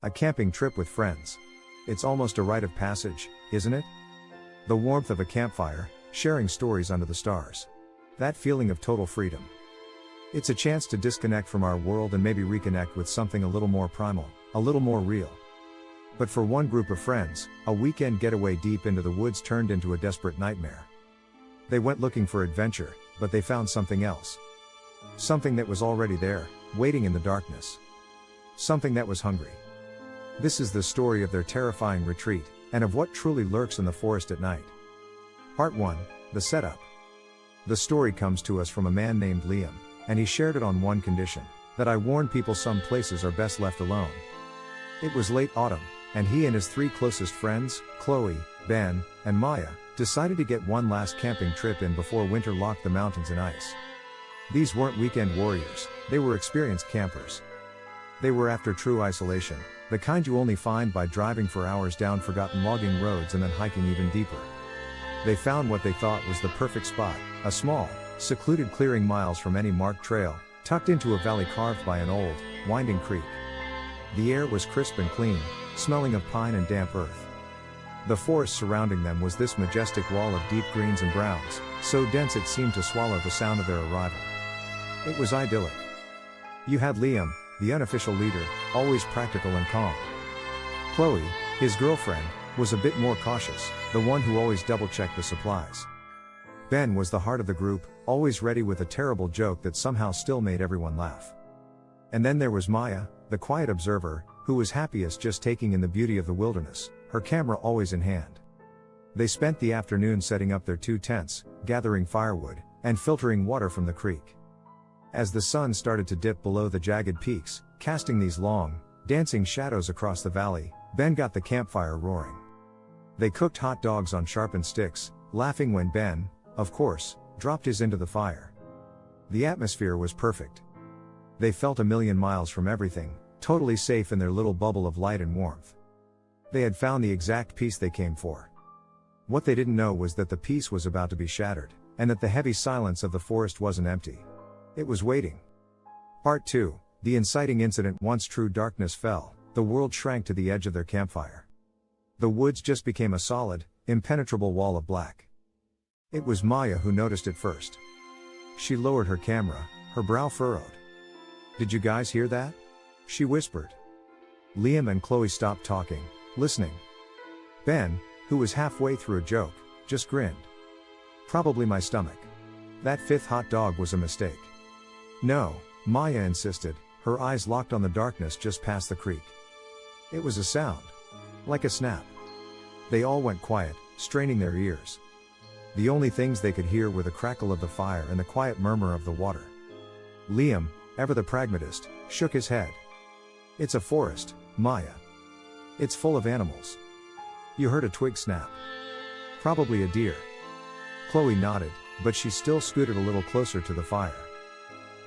A camping trip with friends. It's almost a rite of passage, isn't it? The warmth of a campfire, sharing stories under the stars. That feeling of total freedom. It's a chance to disconnect from our world and maybe reconnect with something a little more primal, a little more real. But for one group of friends, a weekend getaway deep into the woods turned into a desperate nightmare. They went looking for adventure, but they found something else. Something that was already there, waiting in the darkness. Something that was hungry. This is the story of their terrifying retreat, and of what truly lurks in the forest at night. Part 1, The Setup. The story comes to us from a man named Liam, and he shared it on one condition, that I warn people some places are best left alone. It was late autumn, and he and his 3 closest friends, Chloe, Ben, and Maya, decided to get one last camping trip in before winter locked the mountains in ice. These weren't weekend warriors, they were experienced campers. They were after true isolation, the kind you only find by driving for hours down forgotten logging roads and then hiking even deeper. They found what they thought was the perfect spot, a small, secluded clearing miles from any marked trail, tucked into a valley carved by an old, winding creek. The air was crisp and clean, smelling of pine and damp earth. The forest surrounding them was this majestic wall of deep greens and browns, so dense it seemed to swallow the sound of their arrival. It was idyllic. You had Liam, the unofficial leader, always practical and calm. Chloe, his girlfriend, was a bit more cautious, the one who always double-checked the supplies. Ben was the heart of the group, always ready with a terrible joke that somehow still made everyone laugh. And then there was Maya, the quiet observer, who was happiest just taking in the beauty of the wilderness, her camera always in hand. They spent the afternoon setting up their 2 tents, gathering firewood, and filtering water from the creek. As the sun started to dip below the jagged peaks, casting these long, dancing shadows across the valley, Ben got the campfire roaring. They cooked hot dogs on sharpened sticks, laughing when Ben, of course, dropped his into the fire. The atmosphere was perfect. They felt a million miles from everything, totally safe in their little bubble of light and warmth. They had found the exact peace they came for. What they didn't know was that the peace was about to be shattered, and that the heavy silence of the forest wasn't empty. It was waiting. Part 2, The Inciting Incident. Once true darkness fell, the world shrank to the edge of their campfire. The woods just became a solid, impenetrable wall of black. It was Maya who noticed it first. She lowered her camera, her brow furrowed. "Did you guys hear that?" she whispered. Liam and Chloe stopped talking, listening. Ben, who was halfway through a joke, just grinned. "Probably my stomach. That 5th hot dog was a mistake." "No," Maya insisted, her eyes locked on the darkness just past the creek. It was a sound. Like a snap. They all went quiet, straining their ears. The only things they could hear were the crackle of the fire and the quiet murmur of the water. Liam, ever the pragmatist, shook his head. "It's a forest, Maya. It's full of animals." "You heard a twig snap." "Probably a deer." Chloe nodded, but she still scooted a little closer to the fire.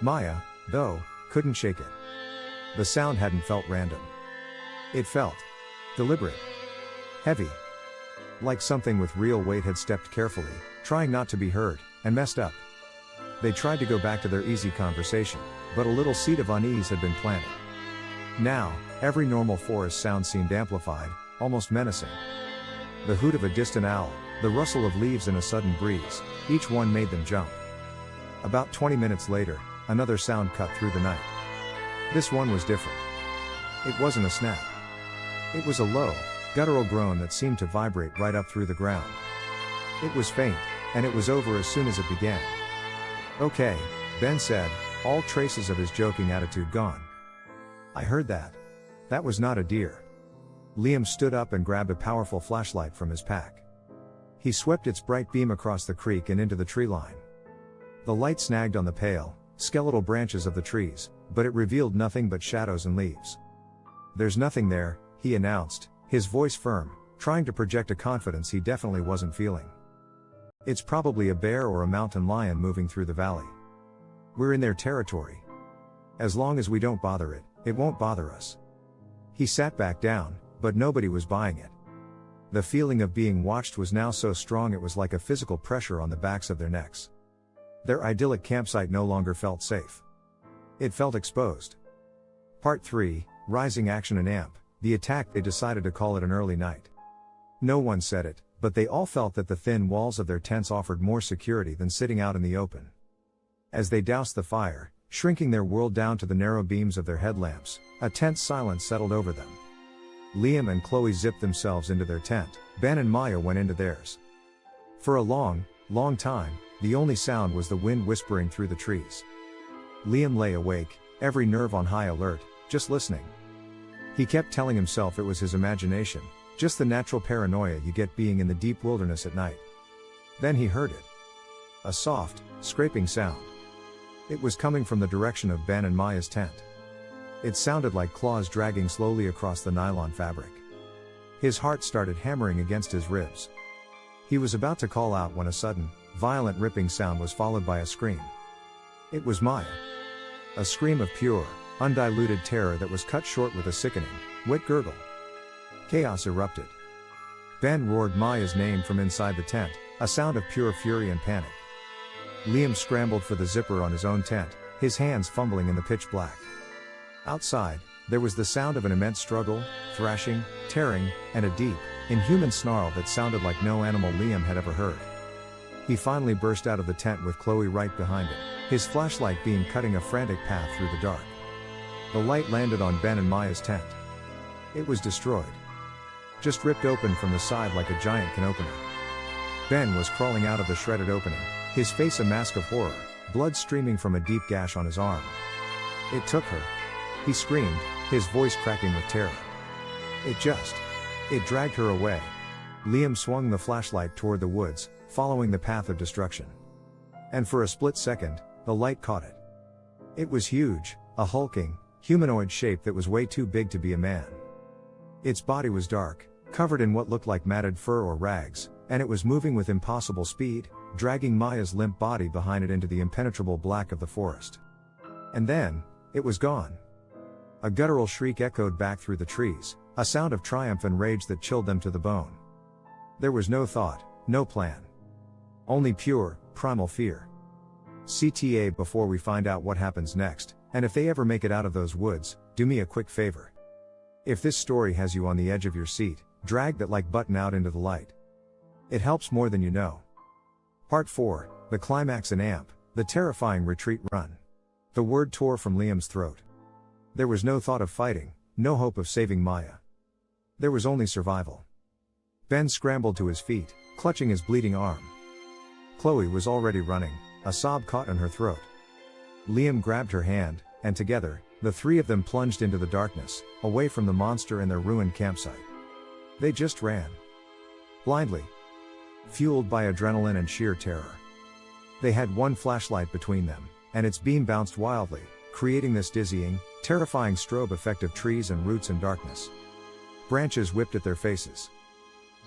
Maya, though, couldn't shake it. The sound hadn't felt random. It felt deliberate. Heavy. Like something with real weight had stepped carefully, trying not to be heard, and messed up. They tried to go back to their easy conversation, but a little seed of unease had been planted. Now, every normal forest sound seemed amplified, almost menacing. The hoot of a distant owl, the rustle of leaves in a sudden breeze, each one made them jump. About 20 minutes later, another sound cut through the night. This one was different. It wasn't a snap. It was a low, guttural groan that seemed to vibrate right up through the ground. It was faint, and it was over as soon as it began. "Okay," Ben said, all traces of his joking attitude gone. "I heard that. That was not a deer." Liam stood up and grabbed a powerful flashlight from his pack. He swept its bright beam across the creek and into the tree line. The light snagged on the pale, skeletal branches of the trees, but it revealed nothing but shadows and leaves. "There's nothing there," he announced, his voice firm, trying to project a confidence he definitely wasn't feeling. "It's probably a bear or a mountain lion moving through the valley. We're in their territory. As long as we don't bother it, it won't bother us." He sat back down, but nobody was buying it. The feeling of being watched was now so strong it was like a physical pressure on the backs of their necks. Their idyllic campsite no longer felt safe. It felt exposed. Part 3, Rising Action and Amp. the attack. They decided to call it an early night. No one said it, but they all felt that the thin walls of their tents offered more security than sitting out in the open. As they doused the fire, shrinking their world down to the narrow beams of their headlamps, a tense silence settled over them. Liam and Chloe zipped themselves into their tent, Ben and Maya went into theirs. For a long, long time, the only sound was the wind whispering through the trees. Liam lay awake, every nerve on high alert, just listening. He kept telling himself it was his imagination, just the natural paranoia you get being in the deep wilderness at night. Then he heard it. A soft, scraping sound. It was coming from the direction of Ben and Maya's tent. It sounded like claws dragging slowly across the nylon fabric. His heart started hammering against his ribs. He was about to call out when a sudden, violent ripping sound was followed by a scream. It was Maya. A scream of pure, undiluted terror that was cut short with a sickening, wet gurgle. Chaos erupted. Ben roared Maya's name from inside the tent, a sound of pure fury and panic. Liam scrambled for the zipper on his own tent, his hands fumbling in the pitch black. Outside, there was the sound of an immense struggle, thrashing, tearing, and a deep, inhuman snarl that sounded like no animal Liam had ever heard. He finally burst out of the tent with Chloe right behind him, his flashlight beam cutting a frantic path through the dark. The light landed on Ben and Maya's tent. It was destroyed. Just ripped open from the side like a giant can opener. Ben was crawling out of the shredded opening, his face a mask of horror, blood streaming from a deep gash on his arm. It took her. He screamed, his voice cracking with terror. It dragged her away. Liam swung the flashlight toward the woods, following the path of destruction. And for a split second, the light caught it. It was huge, a hulking, humanoid shape that was way too big to be a man. Its body was dark, covered in what looked like matted fur or rags, and it was moving with impossible speed, dragging Maya's limp body behind it into the impenetrable black of the forest. And then, it was gone. A guttural shriek echoed back through the trees, a sound of triumph and rage that chilled them to the bone. There was no thought, no plan. Only pure, primal fear. CTA before we find out what happens next, and if they ever make it out of those woods, do me a quick favor. If this story has you on the edge of your seat, drag that like button out into the light. It helps more than you know. Part 4, the climax and amp, the terrifying retreat run. The word tore from Liam's throat. There was no thought of fighting, no hope of saving Maya. There was only survival. Ben scrambled to his feet, clutching his bleeding arm. Chloe was already running, a sob caught in her throat. Liam grabbed her hand, and together, the three of them plunged into the darkness, away from the monster and their ruined campsite. They just ran. Blindly. Fueled by adrenaline and sheer terror. They had one flashlight between them, and its beam bounced wildly, creating this dizzying, terrifying strobe effect of trees and roots and darkness. Branches whipped at their faces.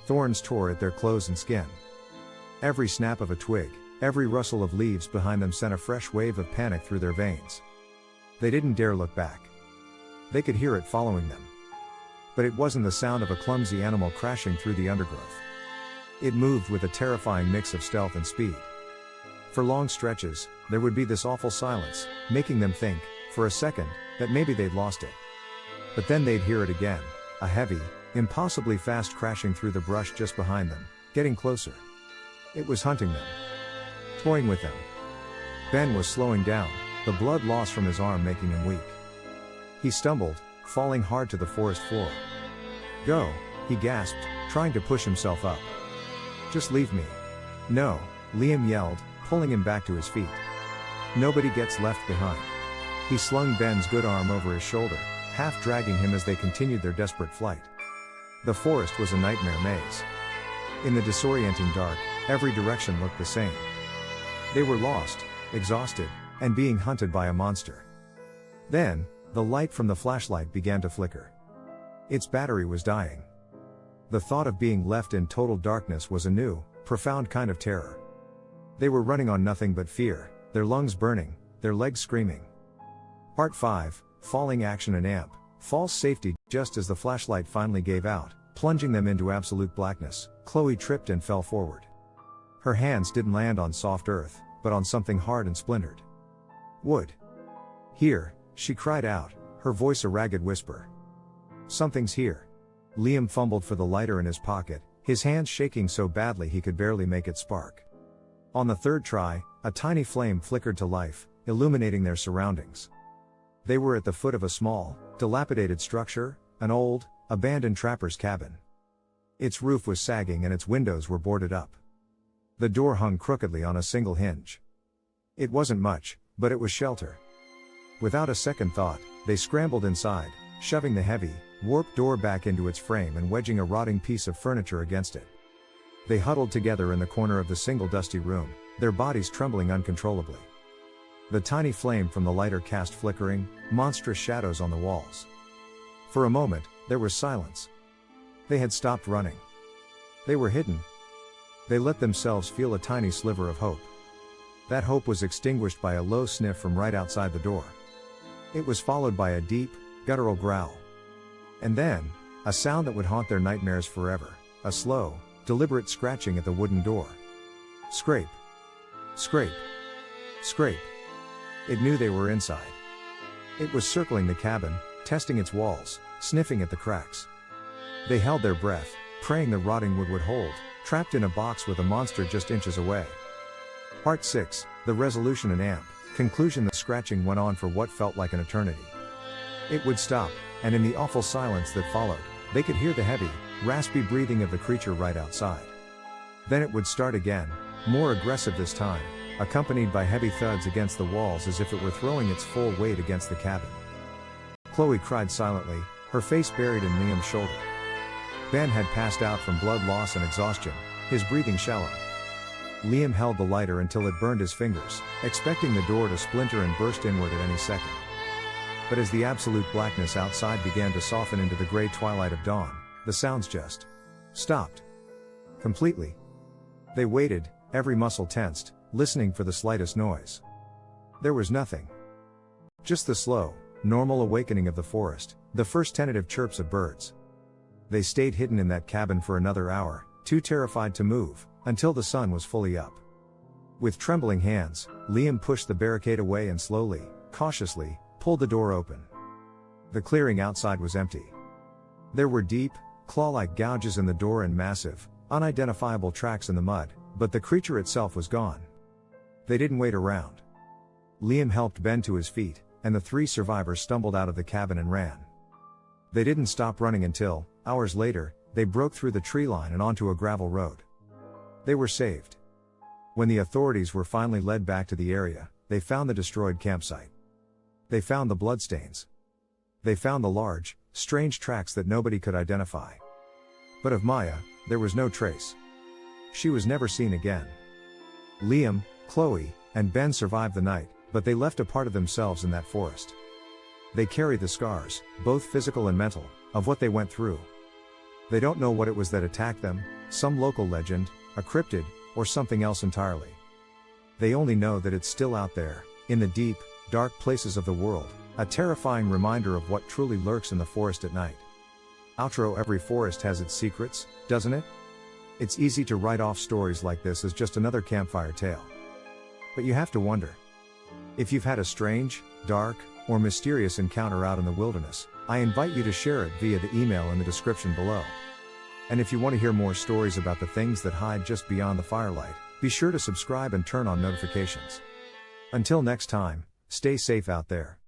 Thorns tore at their clothes and skin. Every snap of a twig, every rustle of leaves behind them sent a fresh wave of panic through their veins. They didn't dare look back. They could hear it following them. But it wasn't the sound of a clumsy animal crashing through the undergrowth. It moved with a terrifying mix of stealth and speed. For long stretches, there would be this awful silence, making them think, for a second, that maybe they'd lost it. But then they'd hear it again, a heavy, impossibly fast crashing through the brush just behind them, getting closer. It was hunting them. Toying with them. Ben was slowing down, the blood loss from his arm making him weak. He stumbled, falling hard to the forest floor. "Go," he gasped, trying to push himself up. "Just leave me." "No," Liam yelled, pulling him back to his feet. "Nobody gets left behind." He slung Ben's good arm over his shoulder, half dragging him as they continued their desperate flight. The forest was a nightmare maze. In the disorienting dark, every direction looked the same. They were lost, exhausted, and being hunted by a monster. Then, the light from the flashlight began to flicker. Its battery was dying. The thought of being left in total darkness was a new, profound kind of terror. They were running on nothing but fear, their lungs burning, their legs screaming. Part 5, Falling Action and Amp, False Safety. Just as the flashlight finally gave out, plunging them into absolute blackness, Chloe tripped and fell forward. Her hands didn't land on soft earth, but on something hard and splintered. Wood. "Here," she cried out, her voice a ragged whisper. Something's here. Liam fumbled for the lighter in his pocket, his hands shaking so badly he could barely make it spark. On the third try, a tiny flame flickered to life, illuminating their surroundings. They were at the foot of a small, dilapidated structure, an old, abandoned trapper's cabin. Its roof was sagging and its windows were boarded up. The door hung crookedly on a single hinge. It wasn't much, but it was shelter. Without a second thought, they scrambled inside, shoving the heavy, warped door back into its frame and wedging a rotting piece of furniture against it. They huddled together in the corner of the single dusty room, their bodies trembling uncontrollably. The tiny flame from the lighter cast flickering, monstrous shadows on the walls. For a moment, there was silence. They had stopped running. They were hidden. They let themselves feel a tiny sliver of hope. That hope was extinguished by a low sniff from right outside the door. It was followed by a deep, guttural growl. And then, a sound that would haunt their nightmares forever, a slow, deliberate scratching at the wooden door. Scrape. Scrape. Scrape. It knew they were inside. It was circling the cabin, testing its walls, sniffing at the cracks. They held their breath, praying the rotting wood would hold, trapped in a box with a monster just inches away. Part 6, The Resolution and Amp. Conclusion. The scratching went on for what felt like an eternity. It would stop, and in the awful silence that followed, they could hear the heavy, raspy breathing of the creature right outside. Then it would start again, more aggressive this time, accompanied by heavy thuds against the walls as if it were throwing its full weight against the cabin. Chloe cried silently, her face buried in Liam's shoulder. Ben had passed out from blood loss and exhaustion, his breathing shallow. Liam held the lighter until it burned his fingers, expecting the door to splinter and burst inward at any second. But as the absolute blackness outside began to soften into the gray twilight of dawn, the sounds just stopped. Completely. They waited, every muscle tensed, listening for the slightest noise. There was nothing. Just the slow, normal awakening of the forest, the first tentative chirps of birds. They stayed hidden in that cabin for another hour, too terrified to move, until the sun was fully up. With trembling hands, Liam pushed the barricade away and slowly, cautiously, pulled the door open. The clearing outside was empty. There were deep, claw-like gouges in the door and massive, unidentifiable tracks in the mud, but the creature itself was gone. They didn't wait around. Liam helped Ben to his feet, and the three survivors stumbled out of the cabin and ran. They didn't stop running until, hours later, they broke through the tree line and onto a gravel road. They were saved. When the authorities were finally led back to the area, they found the destroyed campsite. They found the bloodstains. They found the large, strange tracks that nobody could identify. But of Maya, there was no trace. She was never seen again. Liam, Chloe, and Ben survived the night, but they left a part of themselves in that forest. They carry the scars, both physical and mental, of what they went through. They don't know what it was that attacked them, some local legend, a cryptid, or something else entirely. They only know that it's still out there, in the deep, dark places of the world, a terrifying reminder of what truly lurks in the forest at night. Outro. Every forest has its secrets, doesn't it? It's easy to write off stories like this as just another campfire tale. But you have to wonder. If you've had a strange, dark, or mysterious encounter out in the wilderness, I invite you to share it via the email in the description below. And if you want to hear more stories about the things that hide just beyond the firelight, be sure to subscribe and turn on notifications. Until next time, stay safe out there.